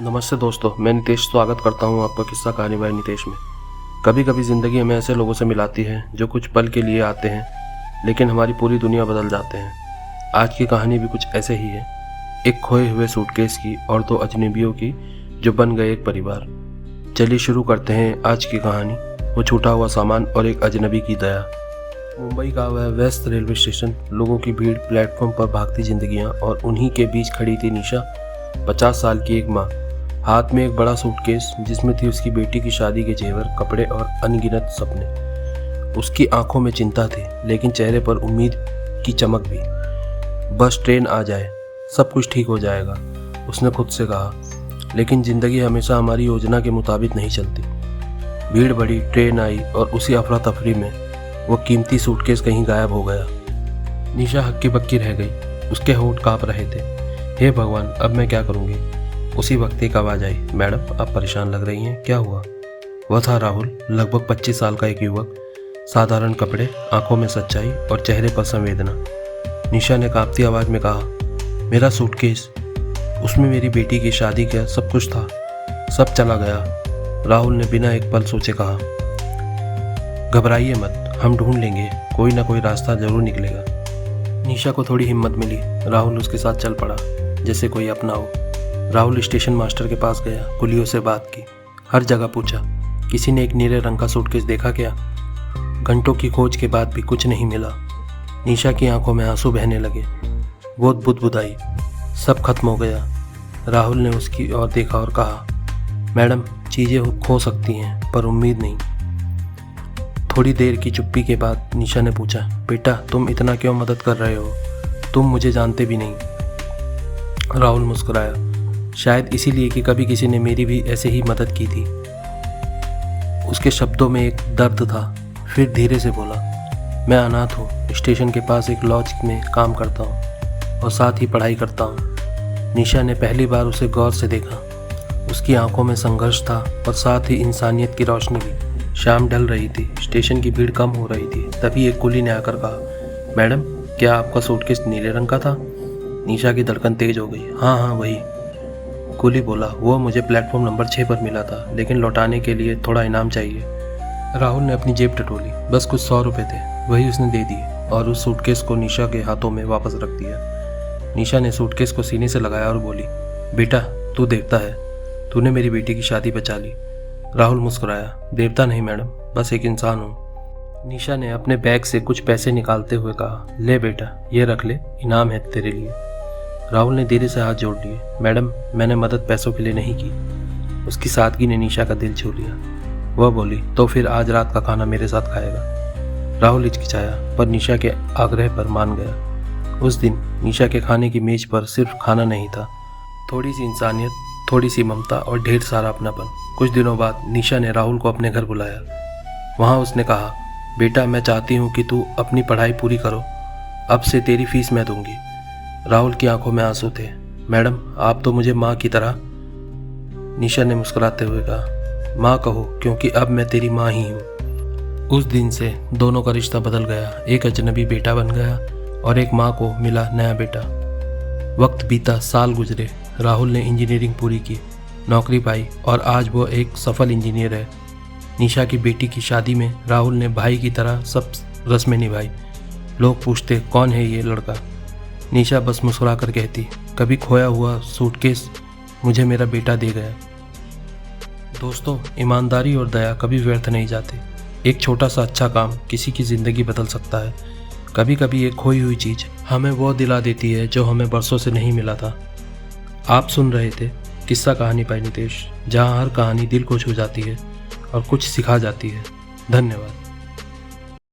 नमस्ते दोस्तों, मैं नितेश स्वागत करता हूं आपका किस्सा कहानी बाय नितेश में। कभी कभी ज़िंदगी हमें ऐसे लोगों से मिलाती है जो कुछ पल के लिए आते हैं लेकिन हमारी पूरी दुनिया बदल जाते हैं। आज की कहानी भी कुछ ऐसे ही है, एक खोए हुए सूटकेस की और दो अजनबियों की जो बन गए एक परिवार। चलिए शुरू करते हैं आज की कहानी, वो छूटा हुआ सामान और एक अजनबी की दया। मुंबई का वह व्यस्त रेलवे स्टेशन, लोगों की भीड़, प्लेटफॉर्म पर भागती जिंदगियां और उन्हीं के बीच खड़ी थी निशा, 50 साल की एक माँ, हाथ में एक बड़ा सूटकेस जिसमें थी उसकी बेटी की शादी के जेवर, कपड़े और अनगिनत सपने। उसकी आंखों में चिंता थी लेकिन चेहरे पर उम्मीद की चमक भी। बस ट्रेन आ जाए, सब कुछ ठीक हो जाएगा, उसने खुद से कहा। लेकिन जिंदगी हमेशा हमारी योजना के मुताबिक नहीं चलती। भीड़ बढ़ी, ट्रेन आई और उसी अफरा तफरी में वो कीमती सूटकेस कहीं गायब हो गया। निशा हक्की बक्की रह गई, उसके होंठ कांप रहे थे। हे भगवान, अब मैं क्या करूँगी। उसी वक्त एक आवाज़ आई, मैडम आप परेशान लग रही हैं, क्या हुआ। वह था राहुल, लगभग 25 साल का एक युवक, साधारण कपड़े, आंखों में सच्चाई और चेहरे पर संवेदना। निशा ने कांपती आवाज़ में कहा, मेरा सूटकेस, उसमें मेरी बेटी की शादी का सब कुछ था, सब चला गया। राहुल ने बिना एक पल सोचे कहा, घबराइए मत, हम ढूंढ लेंगे, कोई ना कोई रास्ता जरूर निकलेगा। निशा को थोड़ी हिम्मत मिली, राहुल उसके साथ चल पड़ा जैसे कोई अपना हो। राहुल स्टेशन मास्टर के पास गया, कुलियों से बात की, हर जगह पूछा, किसी ने एक नीले रंग का सूटकेस देखा क्या। घंटों की खोज के बाद भी कुछ नहीं मिला। निशा की आंखों में आंसू बहने लगे, वो बुदबुदाई, सब खत्म हो गया। राहुल ने उसकी ओर देखा और कहा, मैडम चीज़ें खो सकती हैं पर उम्मीद नहीं। थोड़ी देर की चुप्पी के बाद निशा ने पूछा, बेटा तुम इतना क्यों मदद कर रहे हो, तुम मुझे जानते भी नहीं। राहुल मुस्कुराया, शायद इसीलिए कि कभी किसी ने मेरी भी ऐसे ही मदद की थी। उसके शब्दों में एक दर्द था। फिर धीरे से बोला, मैं अनाथ हूँ, स्टेशन के पास एक लॉज में काम करता हूँ और साथ ही पढ़ाई करता हूँ। निशा ने पहली बार उसे गौर से देखा। उसकी आंखों में संघर्ष था और साथ ही इंसानियत की रोशनी भी। शाम ढल रही थी, स्टेशन की भीड़ कम हो रही थी। तभी एक कुली ने आकर कहा, मैडम क्या आपका सूटकेस नीले रंग का था। निशा की धड़कन तेज हो गई। हाँ वही। कुली बोला, वो मुझे प्लेटफॉर्म नंबर 6 पर मिला था, लेकिन लौटाने के लिए थोड़ा इनाम चाहिए। राहुल ने अपनी जेब टटोली, बस कुछ 100 रुपये थे, वही उसने दे दिए और उस सूटकेस को निशा के हाथों में वापस रख दिया। निशा ने सूटकेस को सीने से लगाया और बोली, बेटा तू देवता है, तूने मेरी बेटी की शादी बचा ली। राहुल मुस्कुराया, देवता नहीं मैडम, बस एक इंसान हूँ। निशा ने अपने बैग से कुछ पैसे निकालते हुए कहा, ले बेटा ये रख ले, इनाम है तेरे लिए। राहुल ने धीरे से हाथ जोड़ लिए, मैडम मैंने मदद पैसों के लिए नहीं की। उसकी सादगी ने निशा का दिल छू लिया। वह बोली, तो फिर आज रात का खाना मेरे साथ खाएगा। राहुल हिचकिचाया पर निशा के आग्रह पर मान गया। उस दिन निशा के खाने की मेज पर सिर्फ खाना नहीं था, थोड़ी सी इंसानियत, थोड़ी सी ममता और ढेर सारा अपनापन। कुछ दिनों बाद निशा ने राहुल को अपने घर बुलाया। वहाँ उसने कहा, बेटा मैं चाहती हूँ कि तू अपनी पढ़ाई पूरी करो, अब से तेरी फीस मैं दूंगी। राहुल की आंखों में आंसू थे। मैडम आप तो मुझे माँ की तरह। निशा ने मुस्कुराते हुए कहा, माँ कहो क्योंकि अब मैं तेरी माँ ही हूँ। उस दिन से दोनों का रिश्ता बदल गया। एक अजनबी बेटा बन गया और एक माँ को मिला नया बेटा। वक्त बीता, साल गुजरे, राहुल ने इंजीनियरिंग पूरी की, नौकरी पाई और आज वो एक सफल इंजीनियर है। निशा की बेटी की शादी में राहुल ने भाई की तरह सब रस्में निभाई। लोग पूछते, कौन है ये लड़का। निशा बस मुस्कुरा कर कहती, कभी खोया हुआ सूटकेस मुझे मेरा बेटा दे गया। दोस्तों, ईमानदारी और दया कभी व्यर्थ नहीं जाते। एक छोटा सा अच्छा काम किसी की ज़िंदगी बदल सकता है। कभी कभी एक खोई हुई चीज़ हमें वो दिला देती है जो हमें बरसों से नहीं मिला था। आप सुन रहे थे किस्सा कहानी बाय नितेश, जहाँ हर कहानी दिल को छू जाती है और कुछ सिखा जाती है। धन्यवाद।